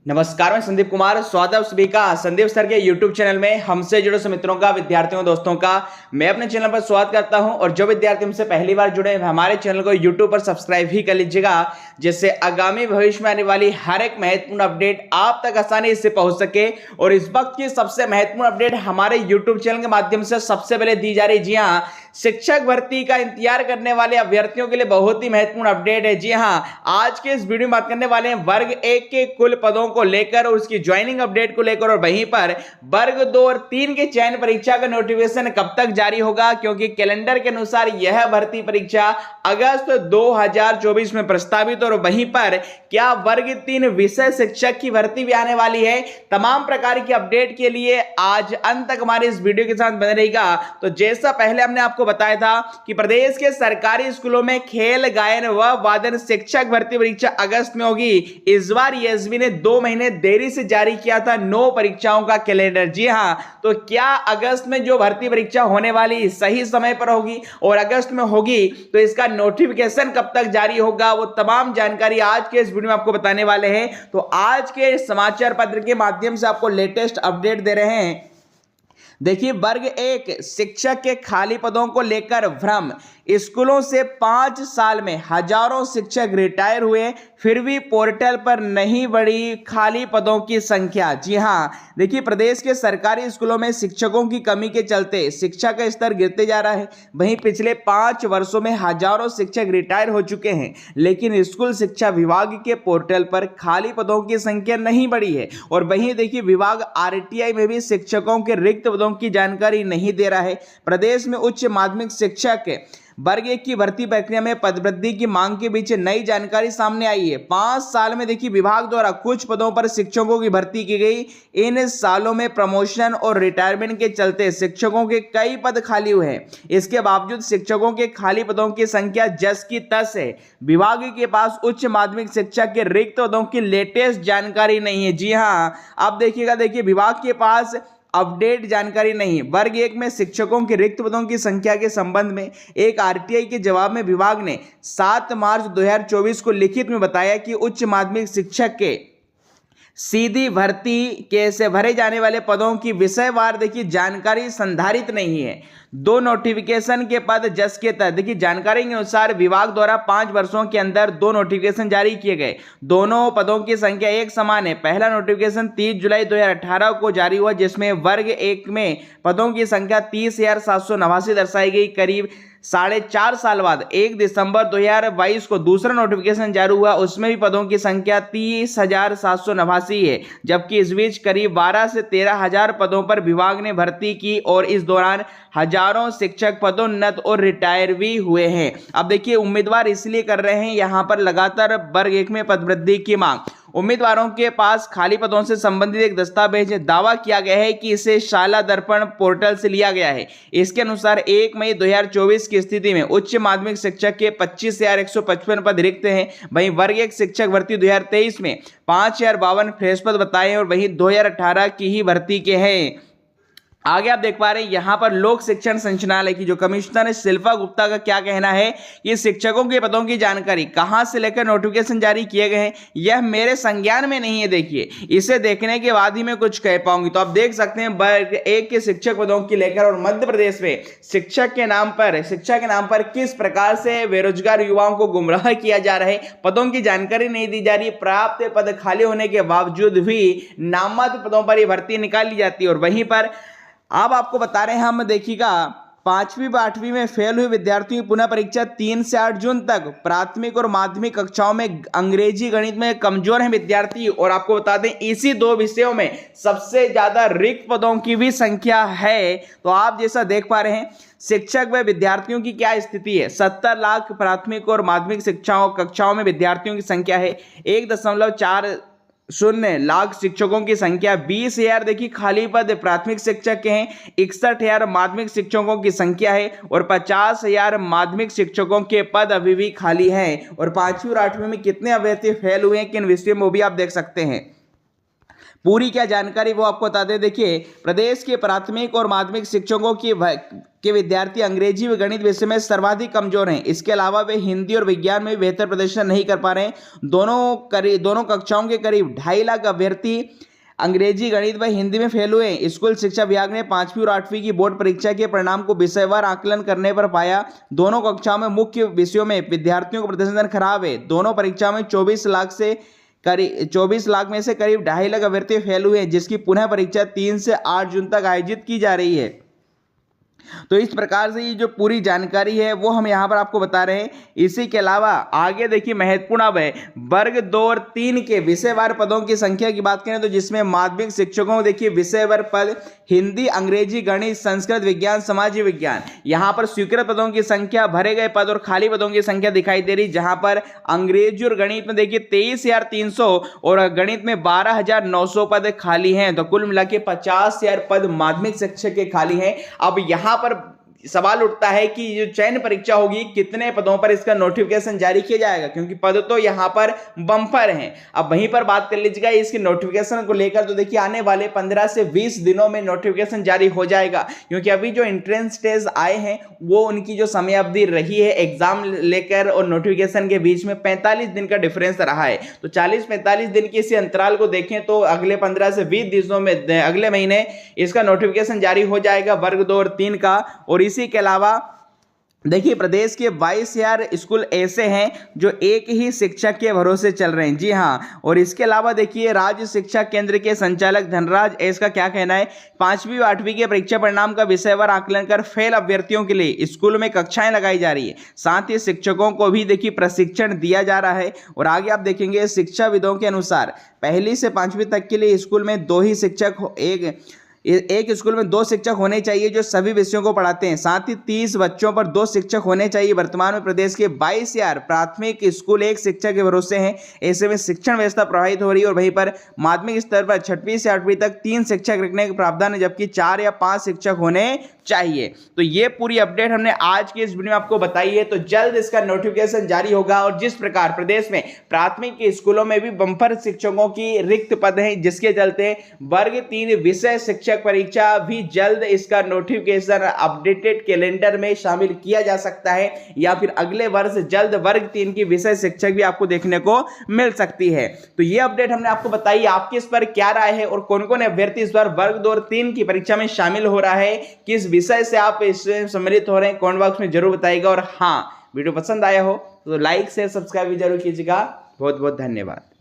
नमस्कार, मैं संदीप कुमार। स्वागत है आप सभी का संदीप सर के YouTube चैनल में। हमसे जुड़े सभी मित्रों का, विद्यार्थियों, दोस्तों का मैं अपने चैनल पर स्वागत करता हूं। और जो विद्यार्थी हमसे पहली बार जुड़े हैं, हमारे चैनल को YouTube पर सब्सक्राइब भी कर लीजिएगा, जिससे आगामी भविष्य में आने वाली हर एक महत्वपूर्ण अपडेट आप तक आसानी से पहुंच सके। और इस वक्त की सबसे महत्वपूर्ण अपडेट हमारे YouTube चैनल के माध्यम से सबसे पहले दी जा रही। जी हाँ, शिक्षक भर्ती का इंतजार करने वाले अभ्यर्थियों के लिए बहुत ही महत्वपूर्ण अपडेट है। जी हाँ, आज के इस वीडियो में बात करने वाले हैं वर्ग 1 के कुल पदों को लेकर और उसकी ज्वाइनिंग अपडेट को लेकर, और वहीं पर वर्ग 2 और 3 के चयन परीक्षा का नोटिफिकेशन कब तक जारी होगा, क्योंकि कैलेंडर के अनुसार यह भर्ती परीक्षा अगस्त 2024 में प्रस्तावित। और वहीं पर क्या वर्ग 3 विषय शिक्षक की भर्ती भी आने वाली है। तमाम प्रकार की अपडेट के लिए आज अंत तक हमारे इस वीडियो के साथ बने रहेगा। तो जैसा पहले हमने आपको बताया था कि प्रदेश के सरकारी स्कूलों में खेल, गायन व वादन शिक्षक भर्ती परीक्षा अगस्त में होगी। इस बार एसबी ने 2 महीने देरी से जारी किया था 9 परीक्षाओं का कैलेंडर। जी हां, तो क्या अगस्त में जो भर्ती परीक्षा होने वाली सही समय पर होगी, और अगस्त में होगी तो इसका नोटिफिकेशन कब तक जारी होगा, वो तमाम जानकारी आज के इस वीडियो में आपको बताने वाले हैं। तो आज के समाचार पत्र के माध्यम से आपको लेटेस्ट अपडेट दे रहे हैं। देखिए, वर्ग 1 शिक्षक के खाली पदों को लेकर भ्रम। स्कूलों से 5 साल में हजारों शिक्षक रिटायर हुए, फिर भी पोर्टल पर नहीं बढ़ी खाली पदों की संख्या। जी हां, देखिए, प्रदेश के सरकारी स्कूलों में शिक्षकों की कमी के चलते शिक्षा का स्तर गिरते जा रहा है। वहीं पिछले 5 वर्षों में हजारों शिक्षक रिटायर हो चुके हैं, लेकिन स्कूल शिक्षा विभाग के पोर्टल पर खाली पदों की संख्या नहीं बढ़ी है। और वहीं देखिए, विभाग आरटीआई में भी शिक्षकों के रिक्त पदों की जानकारी नहीं दे रहा है। प्रदेश में उच्च माध्यमिक शिक्षक वर्ग 1 की भर्ती प्रक्रिया में पदवृद्धि की मांग के बीच नई जानकारी सामने आई है। 5 साल में देखिए, विभाग द्वारा कुछ पदों पर शिक्षकों की भर्ती की गई। इन सालों में प्रमोशन और रिटायरमेंट के चलते शिक्षकों के कई पद खाली हुए हैं। इसके बावजूद शिक्षकों के खाली पदों की संख्या जस की तस है। विभाग के पास उच्च माध्यमिक शिक्षक के रिक्त पदों की लेटेस्ट जानकारी नहीं है। जी हाँ, अब देखिएगा, देखिए, विभाग के पास अपडेट जानकारी नहीं। वर्ग 1 में शिक्षकों के रिक्त पदों की संख्या के संबंध में एक आरटीआई के जवाब में विभाग ने 7 मार्च 2024 को लिखित में बताया कि उच्च माध्यमिक शिक्षक के सीधी भर्ती के से भरे जाने वाले पदों की विषयवार देखिए जानकारी संधारित नहीं है। 2 नोटिफिकेशन के पद जस के तहत देखिए, जानकारी के अनुसार विभाग द्वारा 5 वर्षों के अंदर 2 नोटिफिकेशन जारी किए गए। दोनों पदों की संख्या एक समान है। पहला नोटिफिकेशन 30 जुलाई 2018 को जारी हुआ, जिसमें वर्ग 1 में पदों की संख्या 30,789 दर्शाई गई। करीब 4.5 साल बाद 1 दिसंबर 2022 को दूसरा नोटिफिकेशन जारी हुआ, उसमें भी पदों की संख्या 30,789 है। जबकि इस बीच करीब 12 से 13,000 पदों पर विभाग ने भर्ती की और इस दौरान हजारों शिक्षक पदोन्नत और रिटायर भी हुए हैं। अब देखिए, उम्मीदवार इसलिए कर रहे हैं यहाँ पर लगातार वर्ग 1 में पदवृद्धि की मांग। उम्मीदवारों के पास खाली पदों से संबंधित एक दस्तावेज है। दावा किया गया है कि इसे शाला दर्पण पोर्टल से लिया गया है। इसके अनुसार 1 मई 2024 की स्थिति में उच्च माध्यमिक शिक्षक के 25,155 पद रिक्त हैं। वहीं वर्ग 1 शिक्षक भर्ती 2023 में 5,052 फ्रेश पद बताए हैं, और वहीं 2018 की ही भर्ती के हैं। आगे आप देख पा रहे हैं यहाँ पर लोक शिक्षण संचालनालय की जो कमिश्नर है शिल्पा गुप्ता का क्या कहना है कि शिक्षकों के पदों की जानकारी कहां से लेकर नोटिफिकेशन जारी किए गए हैं, यह मेरे संज्ञान में नहीं है। देखिए, इसे देखने के बाद ही मैं कुछ कह पाऊंगी। तो आप देख सकते हैं, वर्ग 1 के शिक्षक पदों की लेकर और मध्य प्रदेश में शिक्षा के नाम पर किस प्रकार से बेरोजगार युवाओं को गुमराह किया जा रहा है। पदों की जानकारी नहीं दी जा रही, प्राप्त पद खाली होने के बावजूद भी नाममात्र पदों पर यह भर्ती निकाली जाती है। और वहीं पर अब आपको बता रहे हैं हम, देखिएगा, 5वीं व 8वीं में फेल हुए विद्यार्थियों की पुनः परीक्षा 3 से 8 जून तक। प्राथमिक और माध्यमिक कक्षाओं में अंग्रेजी गणित में कमजोर हैं विद्यार्थी, और आपको बता दें इसी 2 विषयों में सबसे ज्यादा रिक्त पदों की भी संख्या है। तो आप जैसा देख पा रहे हैं, शिक्षक व विद्यार्थियों की क्या स्थिति है। 70 लाख प्राथमिक और माध्यमिक कक्षाओं में विद्यार्थियों की संख्या है। 1.40 लाख शिक्षकों की संख्या। 20,000 देखिए खाली पद प्राथमिक शिक्षक के हैं। 61,000 माध्यमिक शिक्षकों की संख्या है, और 50,000 माध्यमिक शिक्षकों के पद अभी भी खाली हैं। और 5वीं और 8वीं में कितने अभ्यर्थी फेल हुए हैं किन विषयों में, वो भी आप देख सकते हैं। पूरी क्या जानकारी वो आपको बता दें। देखिए, प्रदेश के प्राथमिक और माध्यमिक शिक्षकों की के विद्यार्थी अंग्रेजी व गणित विषय में सर्वाधिक कमजोर हैं। इसके अलावा वे हिंदी और विज्ञान में बेहतर प्रदर्शन नहीं कर पा रहे हैं। दोनों कक्षाओं के करीब 2.5 लाख अभ्यर्थी अंग्रेजी गणित व हिंदी में फेल हुए। स्कूल शिक्षा विभाग ने 5वीं और 8वीं की बोर्ड परीक्षा के परिणाम को विषयवार आकलन करने पर पाया दोनों कक्षाओं में मुख्य विषयों में विद्यार्थियों का प्रदर्शन खराब है। दोनों परीक्षाओं में 24 लाख में से करीब 2.5 लाख अभ्यर्थी फेल हुए हैं, जिसकी पुनः परीक्षा 3 से 8 जून तक आयोजित की जा रही है। तो इस प्रकार से ये जो पूरी जानकारी है वो हम यहाँ पर आपको बता रहे हैं। इसी के अलावा आगे देखिए महत्वपूर्ण अब है वर्ग 2 और 3 के विषयवार पदों की संख्या की बात करें तो जिसमें माध्यमिक शिक्षकों को देखिए विषयवार पद हिंदी, अंग्रेजी, गणित, संस्कृत, विज्ञान, समाज विज्ञान, यहाँ पर स्वीकृत पदों की संख्या, भरे गए पद और खाली पदों की संख्या दिखाई दे रही, जहां पर अंग्रेजी और गणित में देखिए 23,300 और गणित में 12,900 पद खाली हैं। तो कुल मिला के 50,000 पद माध्यमिक शिक्षक के खाली हैं। अब यहाँ पर सवाल उठता है कि जो चयन परीक्षा होगी कितने पदों पर इसका नोटिफिकेशन जारी किया जाएगा, क्योंकि पद तो यहां पर बम्पर हैं। अब वहीं पर बात कर लीजिएगा इसके नोटिफिकेशन को लेकर, तो देखिए आने वाले 15 से 20 दिनों में नोटिफिकेशन जारी हो जाएगा, क्योंकि अभी जो एंट्रेंस टेस्ट आए हैं वो उनकी जो समय अवधि रही है एग्जाम लेकर और नोटिफिकेशन के बीच में 45 दिन का डिफरेंस रहा है। तो 40-45 दिन के इसी अंतराल को देखें तो अगले 15 से 20 दिनों में अगले महीने इसका नोटिफिकेशन जारी हो जाएगा वर्ग 2 और 3 का। और इसी के अलावा देखिए प्रदेश के 22,000 स्कूल ऐसे हैं जो एक ही शिक्षक के भरोसे चल रहे हैं। जी हाँ, और इसके अलावा देखिए राज्य शिक्षा केंद्र के संचालक धनराज एस का क्या कहना है, 5वीं और 8वीं के परीक्षा परिणाम का विषयवार आकलन कर फेल अभ्यर्थियों के लिए स्कूल में कक्षाएं लगाई जा रही है। साथ ही शिक्षकों को भी देखिए प्रशिक्षण दिया जा रहा है। और आगे आप देखेंगे शिक्षाविदों के अनुसार 1ली से 5वीं तक के लिए स्कूल में 2 ही शिक्षक एक स्कूल में 2 शिक्षक होने चाहिए जो सभी विषयों को पढ़ाते हैं। साथ ही 30 बच्चों पर 2 शिक्षक होने चाहिए। वर्तमान में प्रदेश के 22,000 प्राथमिक स्कूल एक शिक्षक के भरोसे हैं। ऐसे में शिक्षण व्यवस्था प्रभावित हो रही है। और वहीं पर माध्यमिक स्तर पर 6वीं से 8वीं तक 3 शिक्षक रखने का प्रावधान है, जबकि 4 या 5 शिक्षक होने चाहिए। तो ये पूरी अपडेट हमने आज की इस वीडियो में आपको बताई है। तो जल्द इसका नोटिफिकेशन जारी होगा। और जिस प्रकार प्रदेश में प्राथमिक के स्कूलों में भी बम्पर शिक्षकों की रिक्त पद हैं, जिसके चलते वर्ग 3 विषय शिक्षक परीक्षा भी जल्द इसका नोटिफिकेशन अपडेटेड कैलेंडर में शामिल किया जा सकता है, या फिर अगले वर्ष जल्द वर्ग 3 की विषय शिक्षक भी आपको देखने को मिल सकती है। तो ये अपडेट हमने आपको बताई। आपकी इस पर क्या राय है और कौन कौन अभ्यर्थी इस बार वर्ग 2 और 3 की परीक्षा में शामिल हो रहा है, किस विषय से आप इससे सम्मिलित हो रहे हैं, कमेंट बॉक्स में जरूर बताइएगा। और हाँ, वीडियो पसंद आया हो तो लाइक शेयर सब्सक्राइब भी जरूर कीजिएगा। बहुत बहुत धन्यवाद।